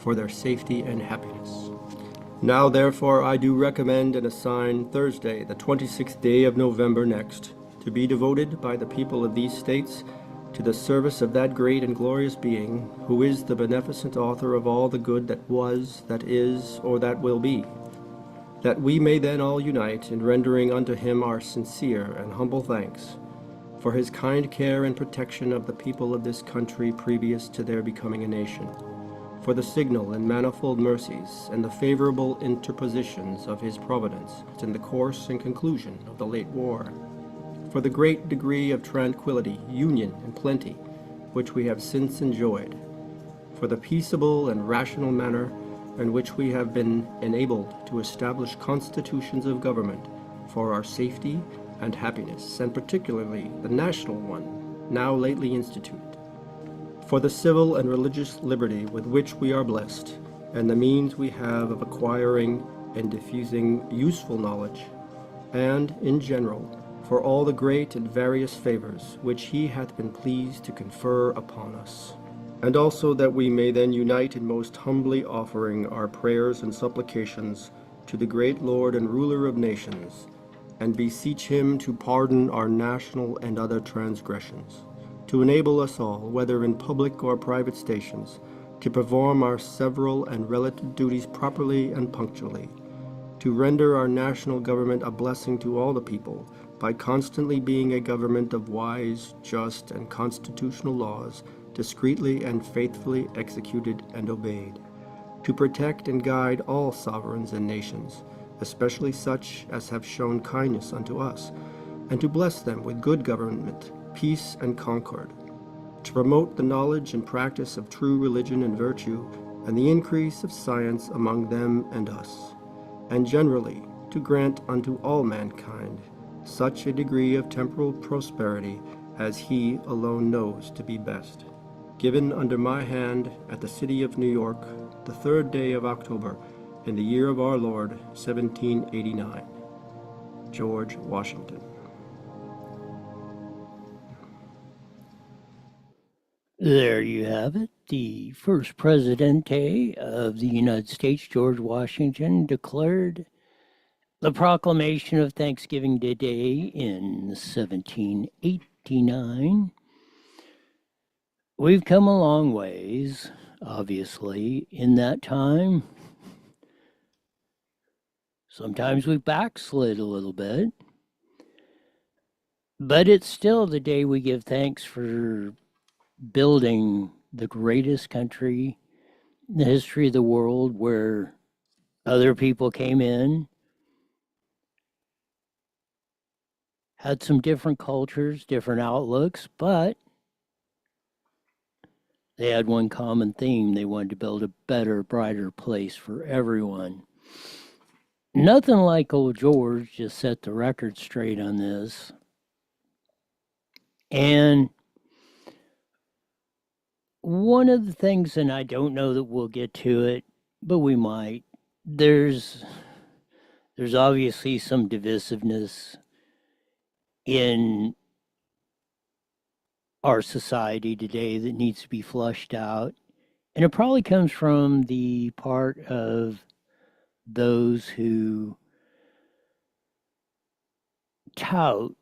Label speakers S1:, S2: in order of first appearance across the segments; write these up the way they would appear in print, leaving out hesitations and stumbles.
S1: for their safety and happiness. Now therefore I do recommend and assign Thursday, the 26th day of November next, to be devoted by the people of these states to the service of that great and glorious being, who is the beneficent author of all the good that was, that is, or that will be, that we may then all unite in rendering unto him our sincere and humble thanks for his kind care and protection of the people of this country previous to their becoming a nation, for the signal and manifold mercies and the favorable interpositions of his providence in the course and conclusion of the late war, for the great degree of tranquility, union, and plenty which we have since enjoyed, for the peaceable and rational manner in which we have been enabled to establish constitutions of government for our safety and happiness, and particularly the national one now lately instituted, for the civil and religious liberty with which we are blessed, and the means we have of acquiring and diffusing useful knowledge, and, in general, for all the great and various favors which he hath been pleased to confer upon us. And also that we may then unite in most humbly offering our prayers and supplications to the great Lord and ruler of nations, and beseech him to pardon our national and other transgressions, to enable us all, whether in public or private stations, to perform our several and relative duties properly and punctually, to render our national government a blessing to all the people, by constantly being a government of wise, just, and constitutional laws, discreetly and faithfully executed and obeyed, to protect and guide all sovereigns and nations, especially such as have shown kindness unto us, and to bless them with good government, peace, and concord, to promote the knowledge and practice of true religion and virtue, and the increase of science among them and us, and generally to grant unto all mankind such a degree of temporal prosperity as he alone knows to be best. Given under my hand at the city of New York, the 3rd day of October, in the year of our Lord, 1789. George Washington.
S2: There you have it. The first Presidente of the United States, George Washington, declared the proclamation of Thanksgiving Day in 1789. We've come a long ways, obviously, in that time. Sometimes we've backslid a little bit, but it's still the day we give thanks for building the greatest country in the history of the world, where other people came in, had some different cultures, different outlooks, but they had one common theme. They wanted to build a better, brighter place for everyone. Nothing like old George just set the record straight on this. And one of the things, and I don't know that we'll get to it, but we might, there's obviously some divisiveness in our society today that needs to be flushed out. And it probably comes from the part of those who tout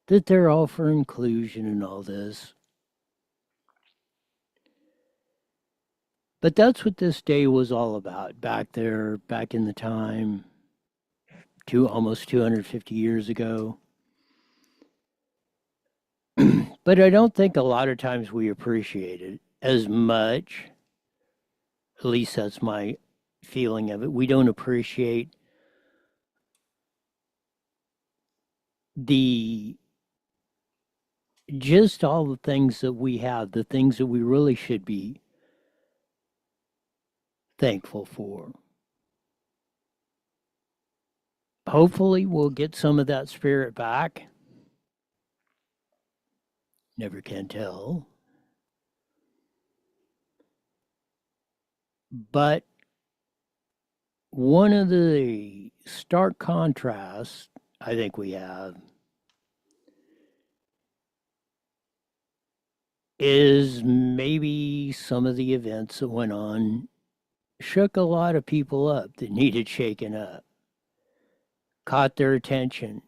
S2: that they're all for inclusion and all this. But that's what this day was all about back there, back in the time, almost 250 years ago. But I don't think a lot of times we appreciate it as much. At least that's my feeling of it. We don't appreciate just all the things that we have, the things that we really should be thankful for. Hopefully we'll get some of that spirit back. Never can tell. But one of the stark contrasts I think we have is maybe some of the events that went on shook a lot of people up that needed shaken up, caught their attention.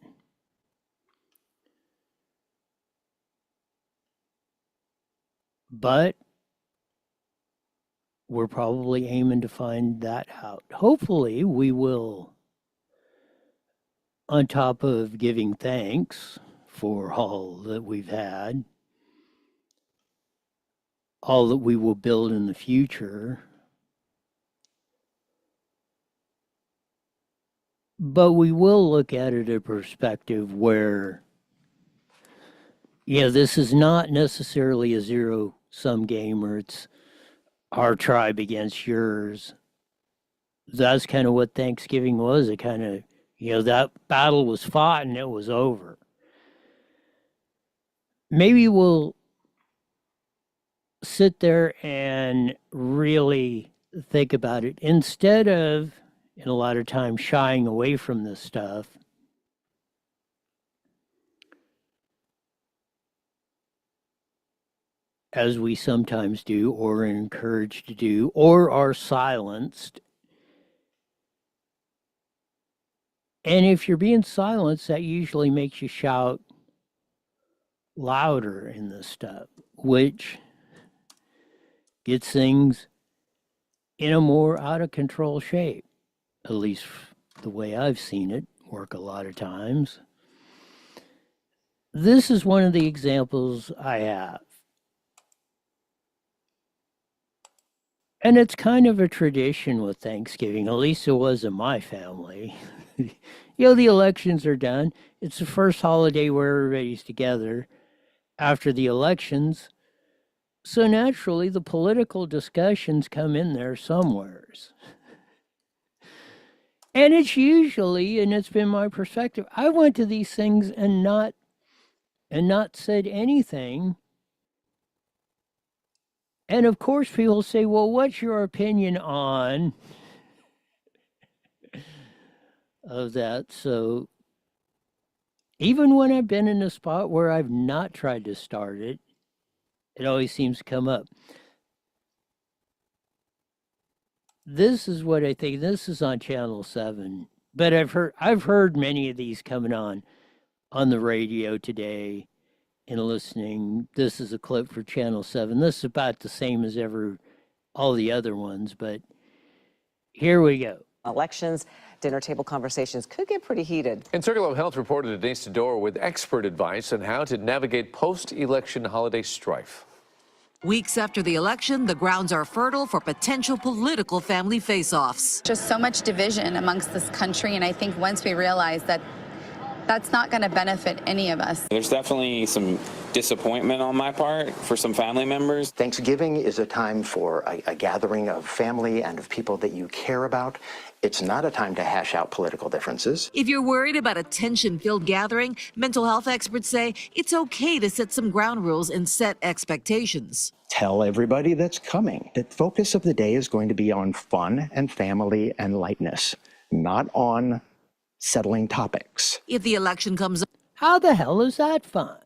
S2: But we're probably aiming to find that out. Hopefully, we will, on top of giving thanks for all that we've had, all that we will build in the future. But we will look at it a perspective where, this is not necessarily a zero-sum game where it's our tribe against yours. That's kind of what Thanksgiving was. It kind of, that battle was fought and it was over. Maybe we'll sit there and really think about it instead of, in a lot of times, shying away from this stuff. As we sometimes do, or are encouraged to do, or are silenced. And if you're being silenced, that usually makes you shout louder in this stuff, which gets things in a more out of control shape, at least the way I've seen it work a lot of times. This is one of the examples I have. And it's kind of a tradition with Thanksgiving, at least it was in my family. The elections are done. It's the first holiday where everybody's together after the elections. So naturally, the political discussions come in there somewheres. And it's usually, and it's been my perspective, I went to these things and not said anything. And of course, people say, well, what's your opinion on of that? So even when I've been in a spot where I've not tried to start it, it always seems to come up. This is what I think. This is on Channel 7. But I've heard many of these coming on the radio today and listening. This is a clip for Channel 7. This is about the same as all the other ones, but here we go.
S3: Elections, dinner table conversations could get pretty heated.
S4: And Circle of Health reported a Denise Door with expert advice on how to navigate post-election holiday strife.
S5: Weeks after the election, the grounds are fertile for potential political family face-offs.
S6: Just so much division amongst this country, and I think once we realize that that's not going to benefit any of us.
S7: There's definitely some disappointment on my part for some family members.
S8: Thanksgiving is a time for a gathering of family and of people that you care about. It's not a time to hash out political differences.
S5: If you're worried about a tension-filled gathering, mental health experts say it's okay to set some ground rules and set expectations.
S8: Tell everybody that's coming that the focus of the day is going to be on fun and family and lightness, not on settling topics.
S5: If the election comes up,
S2: how the hell is that fun?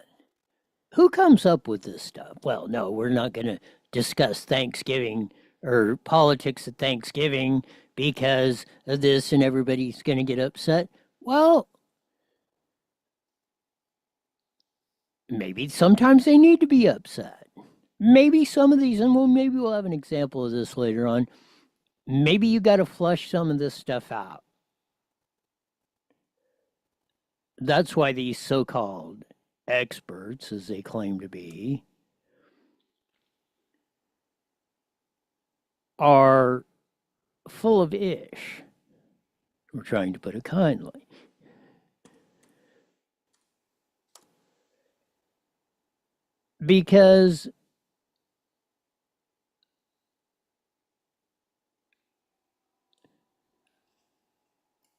S2: Who comes up with this stuff? Well, no, we're not going to discuss Thanksgiving or politics at Thanksgiving because of this and everybody's going to get upset. Well, maybe sometimes they need to be upset. Maybe some of these, and maybe we'll have an example of this later on. Maybe you got to flush some of this stuff out. That's why these so-called experts, as they claim to be, are full of ish. We're trying to put it kindly. Because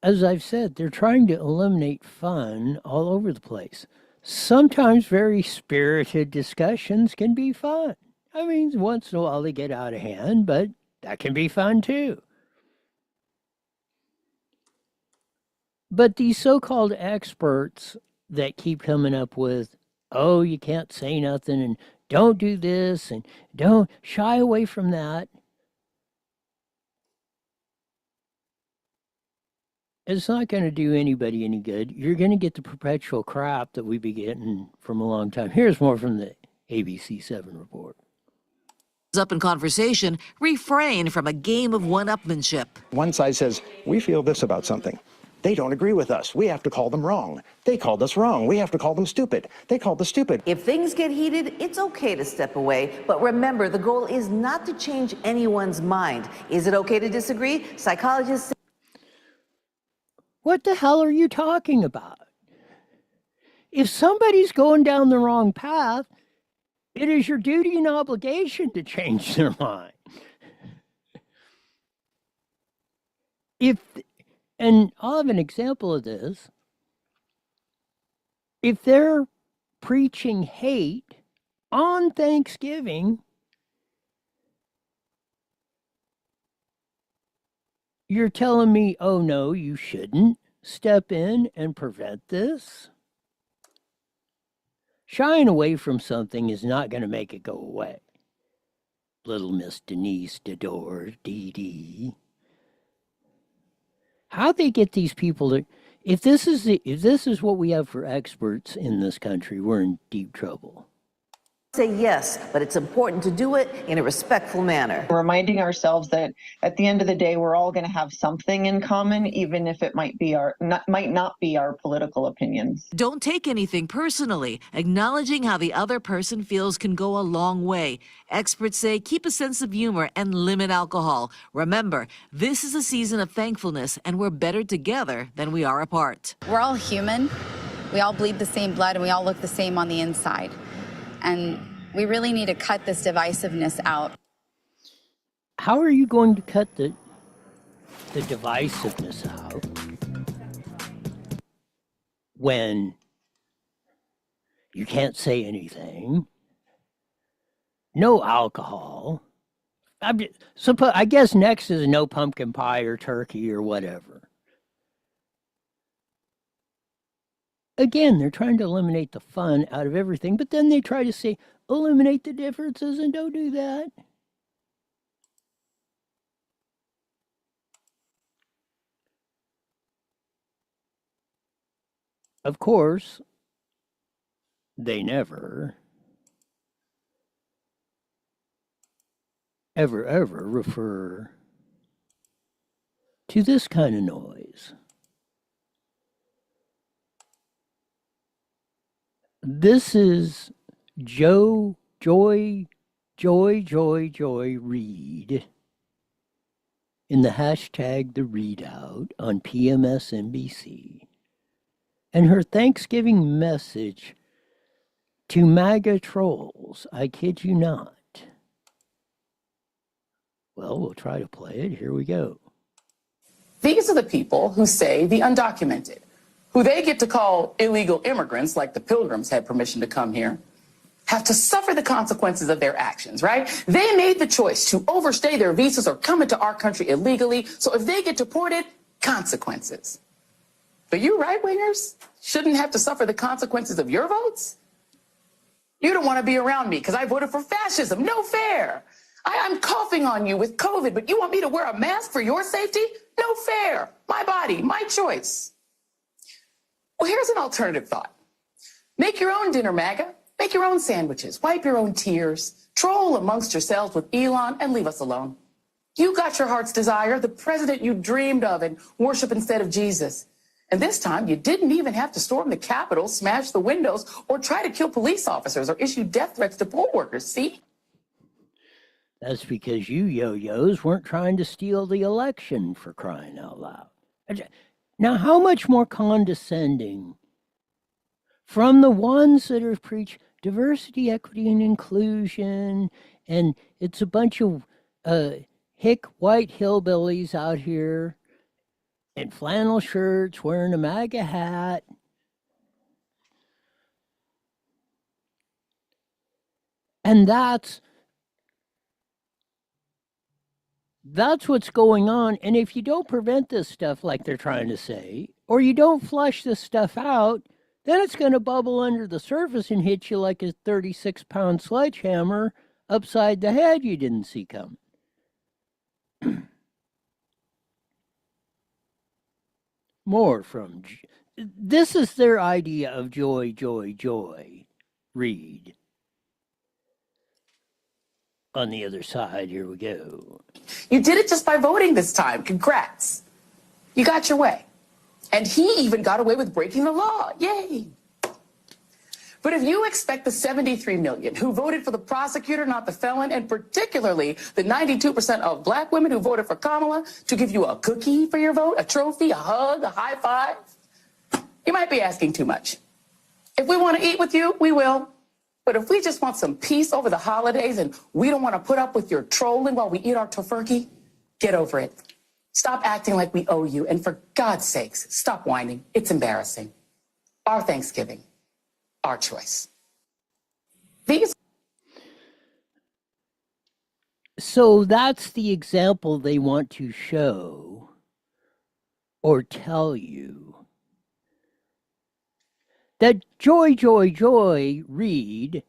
S2: as I've said, they're trying to eliminate fun all over the place. Sometimes very spirited discussions can be fun. I mean, once in a while they get out of hand, but that can be fun too. But these so-called experts that keep coming up with, oh, you can't say nothing and don't do this and don't shy away from that. It's not going to do anybody any good. You're going to get the perpetual crap that we've been getting from a long time. Here's more from the ABC 7 report.
S5: Up in conversation, refrain from a game of one-upmanship.
S8: One side says, we feel this about something. They don't agree with us. We have to call them wrong. They called us wrong. We have to call them stupid. They called us stupid.
S9: If things get heated, it's okay to step away. But remember, the goal is not to change anyone's mind. Is it okay to disagree? Psychologists.
S2: What the hell are you talking about? If somebody's going down the wrong path, it is your duty and obligation to change their mind. And I'll have an example of this. If they're preaching hate on Thanksgiving, you're telling me, oh no, you shouldn't step in and prevent this? Shying away from something is not going to make it go away. Little Miss Denise Dador, Dee Dee. How they get these people to, if this is what we have for experts in this country, we're in deep trouble.
S9: Say yes, but it's important to do it in a respectful manner.
S10: Reminding ourselves that at the end of the day, we're all going to have something in common, even if it might not be our political opinions.
S5: Don't take anything personally. Acknowledging how the other person feels can go a long way. Experts say keep a sense of humor and limit alcohol. Remember, this is a season of thankfulness, and we're better together than we are apart.
S6: We're all human. We all bleed the same blood, and we all look the same on the inside. And we really need to cut this divisiveness out.
S2: How are you going to cut the divisiveness out when you can't say anything, no alcohol? I guess next is no pumpkin pie or turkey or whatever. Again, they're trying to eliminate the fun out of everything, but then they try to say, eliminate the differences, and don't do that. Of course, they never, ever refer to this kind of noise. This is Joy Reid in the hashtag The Readout on PMSNBC, and her Thanksgiving message to MAGA trolls. I kid you not. Well, we'll try to play it. Here we go.
S11: These are the people who say the undocumented, who they get to call illegal immigrants, like the Pilgrims had permission to come here, have to suffer the consequences of their actions, right? They made the choice to overstay their visas or come into our country illegally, so if they get deported, consequences. But you right-wingers shouldn't have to suffer the consequences of your votes? You don't want to be around me because I voted for fascism. No fair. I'm coughing on you with COVID, but you want me to wear a mask for your safety? No fair. My body, my choice. Well, here's an alternative thought. Make your own dinner, MAGA. Make your own sandwiches. Wipe your own tears. Troll amongst yourselves with Elon and leave us alone. You got your heart's desire, the president you dreamed of, and worship instead of Jesus. And this time, you didn't even have to storm the Capitol, smash the windows, or try to kill police officers or issue death threats to poll workers, see?
S2: That's because you yo-yos weren't trying to steal the election, for crying out loud. Now, how much more condescending from the ones that are preach diversity, equity, and inclusion, and it's a bunch of hick white hillbillies out here in flannel shirts wearing a MAGA hat. And that's what's going on. And if you don't prevent this stuff like they're trying to say, or you don't flush this stuff out, Then it's going to bubble under the surface and hit you like a 36-pound sledgehammer upside the head you didn't see coming. More from... This is their idea of joy, joy, joy. Read. On the other side, here we go.
S11: You did it just by voting this time. Congrats. You got your way. And he even got away with breaking the law. Yay. But if you expect the 73 million who voted for the prosecutor, not the felon, and particularly the 92% of black women who voted for Kamala to give you a cookie for your vote, a trophy, a hug, a high five, you might be asking too much. If we want to eat with you, we will. But if we just want some peace over the holidays and we don't want to put up with your trolling while we eat our tofurkey, get over it. Stop acting like we owe you. And for God's sakes, stop whining. It's embarrassing. Our Thanksgiving, our choice.
S2: So that's the example they want to show or tell you. That joy, joy, joy, Reed,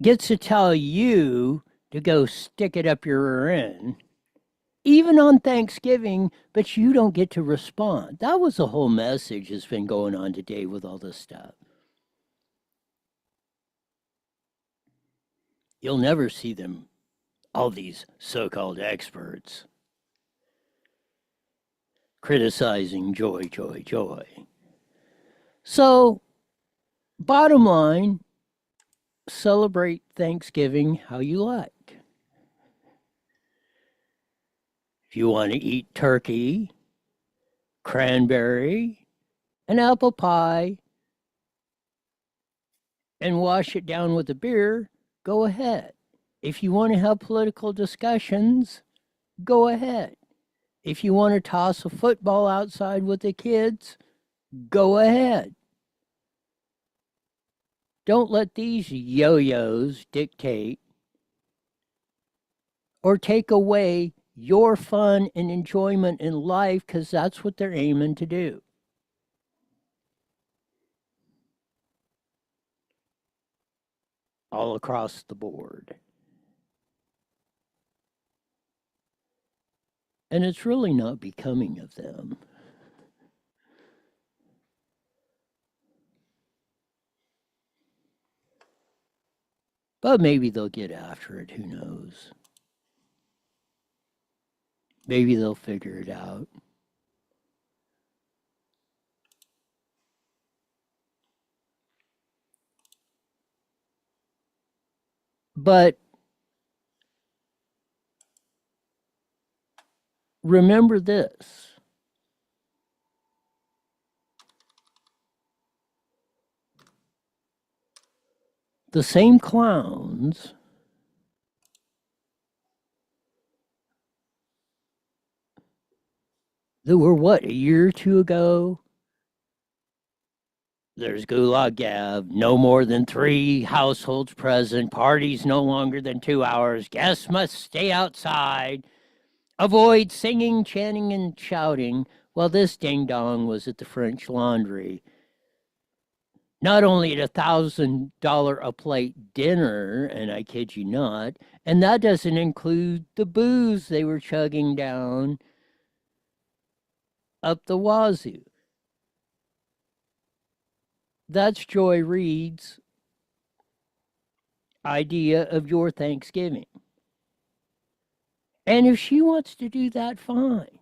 S2: gets to tell you to go stick it up your rear end, even on Thanksgiving, but you don't get to respond. That was the whole message that's been going on today with all this stuff. You'll never see them, all these so-called experts, criticizing joy, joy, joy. So, bottom line, celebrate Thanksgiving how you like. If you want to eat turkey, cranberry, an apple pie, and wash it down with a beer, go ahead. If you want to have political discussions, go ahead. If you want to toss a football outside with the kids, go ahead. Don't let these yo-yos dictate or take away your fun and enjoyment in life, because that's what they're aiming to do. All across the board. And it's really not becoming of them. But maybe they'll get after it, who knows? Maybe they'll figure it out. But remember this. The same clowns that were, what, a year or two ago? There's Gulag Gav, no more than 3 households present, parties no longer than 2 hours, guests must stay outside, avoid singing, chanting, and shouting, while this ding-dong was at the French Laundry. Not only at $1,000 a plate dinner, and I kid you not, and that doesn't include the booze they were chugging down up the wazoo. That's Joy Reid's idea of your Thanksgiving. And if she wants to do that, fine.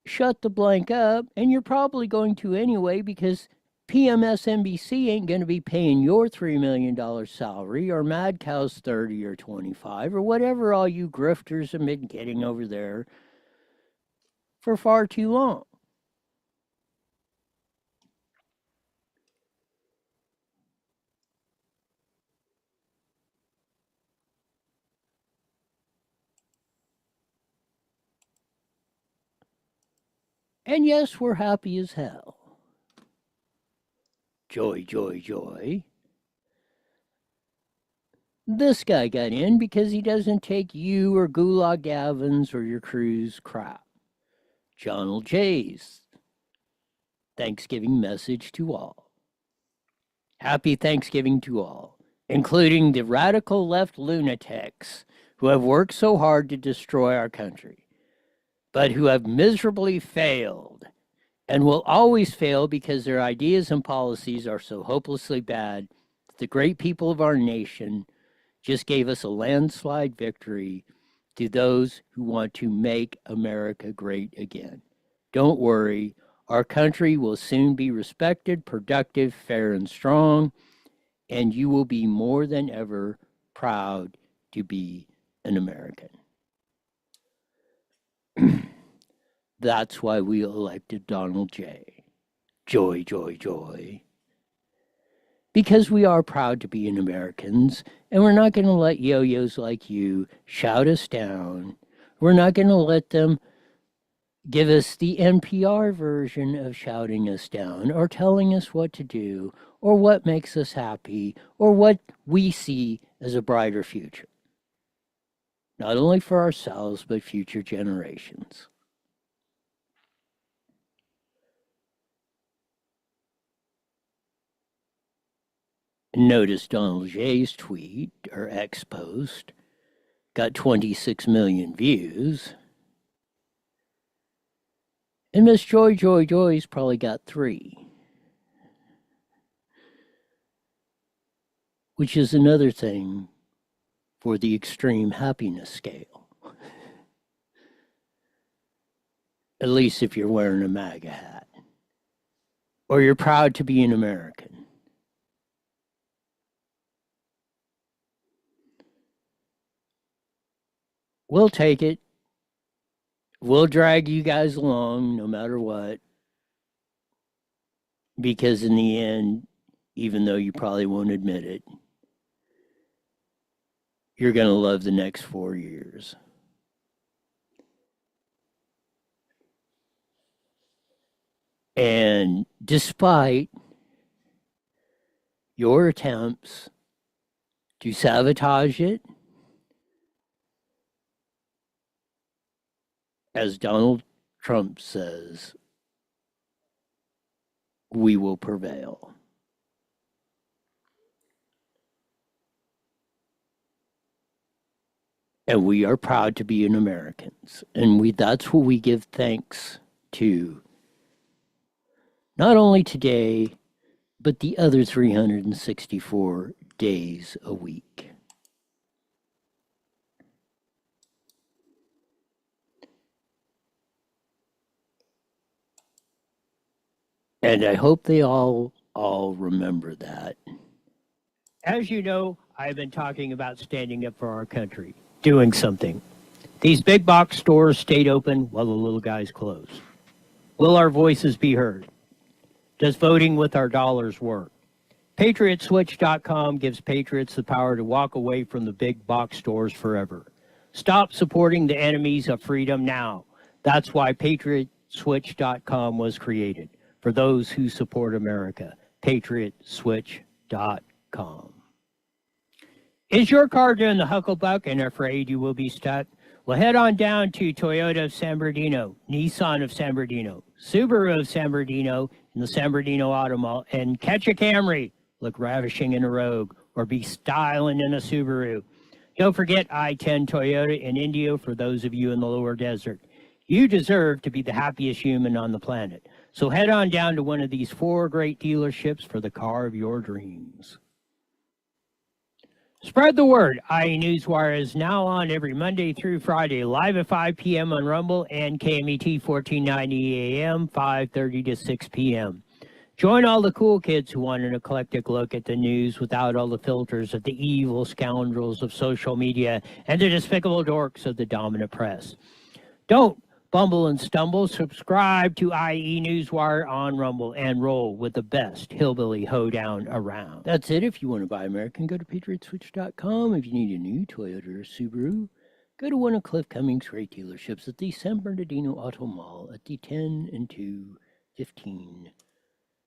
S2: Shut the blank up, and you're probably going to anyway, because PMSNBC ain't going to be paying your $3 million salary, or Mad Cow's 30 or 25, or whatever all you grifters have been getting over there for far too long. And yes, we're happy as hell. Joy, joy, joy. This guy got in because he doesn't take you or Gulag Gavin's or your crew's crap. Donald J's Thanksgiving message to all. Happy Thanksgiving to all, including the radical left lunatics who have worked so hard to destroy our country, but who have miserably failed and will always fail because their ideas and policies are so hopelessly bad that the great people of our nation just gave us a landslide victory to those who want to make America great again. Don't worry, our country will soon be respected, productive, fair, and strong, and you will be more than ever proud to be an American. That's why we elected Donald J. Joy, joy, joy. Because we are proud to be an Americans, and we're not going to let yo-yos like you shout us down. We're not going to let them give us the NPR version of shouting us down or telling us what to do or what makes us happy or what we see as a brighter future. Not only for ourselves, but future generations. Notice Donald J's tweet, or X post, got 26 million views. And Miss Joy Joy Joy's probably got 3. Which is another thing for the extreme happiness scale. At least if you're wearing a MAGA hat. Or you're proud to be an American. We'll take it. We'll drag you guys along no matter what. Because in the end, even though you probably won't admit it, you're going to love the next 4 years. And despite your attempts to sabotage it, as Donald Trump says, we will prevail. And we are proud to be an Americans. And that's what we give thanks to. Not only today, but the other 364 days a week. And I hope they all remember that. As you know, I've been talking about standing up for our country, doing something. These big box stores stayed open while the little guys closed. Will our voices be heard? Does voting with our dollars work? PatriotSwitch.com gives patriots the power to walk away from the big box stores forever. Stop supporting the enemies of freedom now. That's why PatriotSwitch.com was created. For those who support America, PatriotSwitch.com. Is your car doing the hucklebuck and afraid you will be stuck? Well, head on down to Toyota of San Bernardino, Nissan of San Bernardino, Subaru of San Bernardino, in the San Bernardino Auto Mall, and catch a Camry, look ravishing in a Rogue, or be styling in a Subaru. Don't forget I-10 Toyota in Indio for those of you in the lower desert. You deserve to be the happiest human on the planet. So head on down to one of these 4 great dealerships for the car of your dreams. Spread the word. IE Newswire is now on every Monday through Friday, live at 5 p.m. on Rumble and KMET 1490 AM, 5:30 to 6 p.m. Join all the cool kids who want an eclectic look at the news without all the filters of the evil scoundrels of social media and the despicable dorks of the dominant press. Don't bumble and stumble. Subscribe to IE Newswire on Rumble and roll with the best hillbilly hoedown around. That's it. If you want to buy American, go to PatriotSwitch.com. If you need a new Toyota or Subaru, go to one of Cliff Cummings' great dealerships at the San Bernardino Auto Mall at the 10 and 215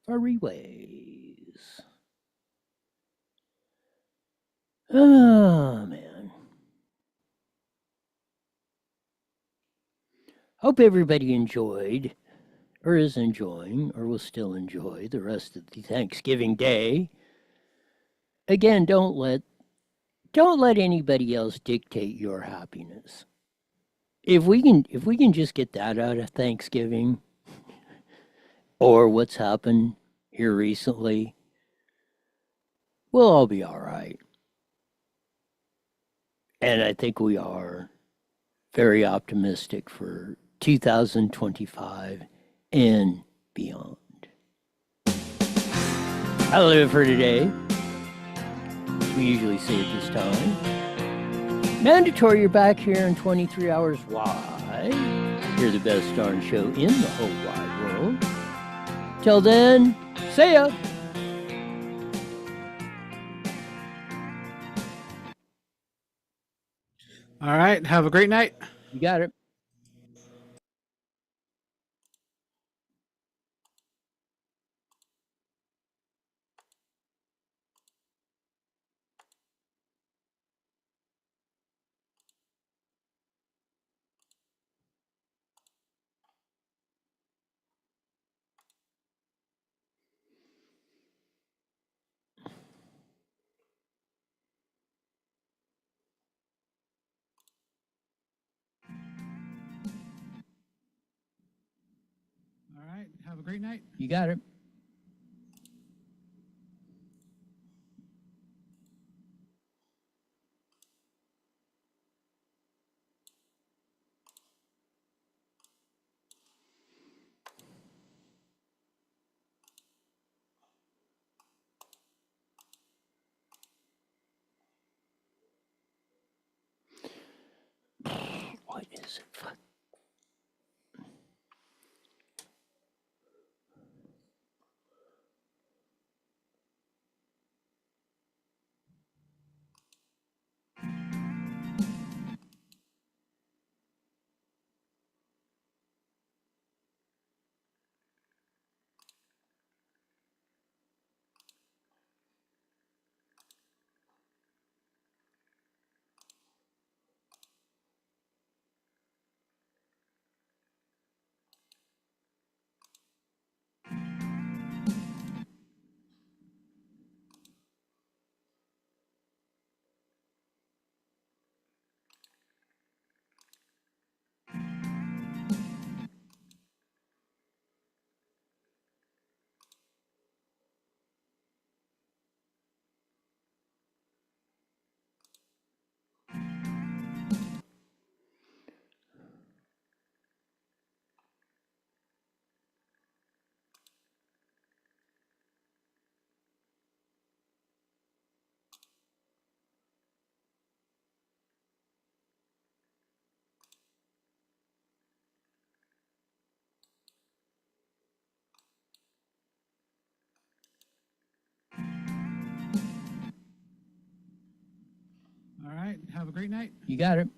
S2: freeways. Oh, man. Hope everybody enjoyed or is enjoying, or will still enjoy the rest of the Thanksgiving day, again, don't let anybody else dictate your happiness. If we can just get that out of Thanksgiving, or what's happened here recently, we'll all be all right. And I think we are very optimistic for 2025 and beyond. That'll do it for today. We usually say at this time. Mandatory, you're back here in 23 hours. Why? You're the best darn show in the whole wide world. Till then, see ya.
S12: All right. Have a great night.
S2: You got it.
S12: All right. Have a great night.
S2: You got it. What is it? Fuck.
S12: All right. Have a great night.
S2: You got it.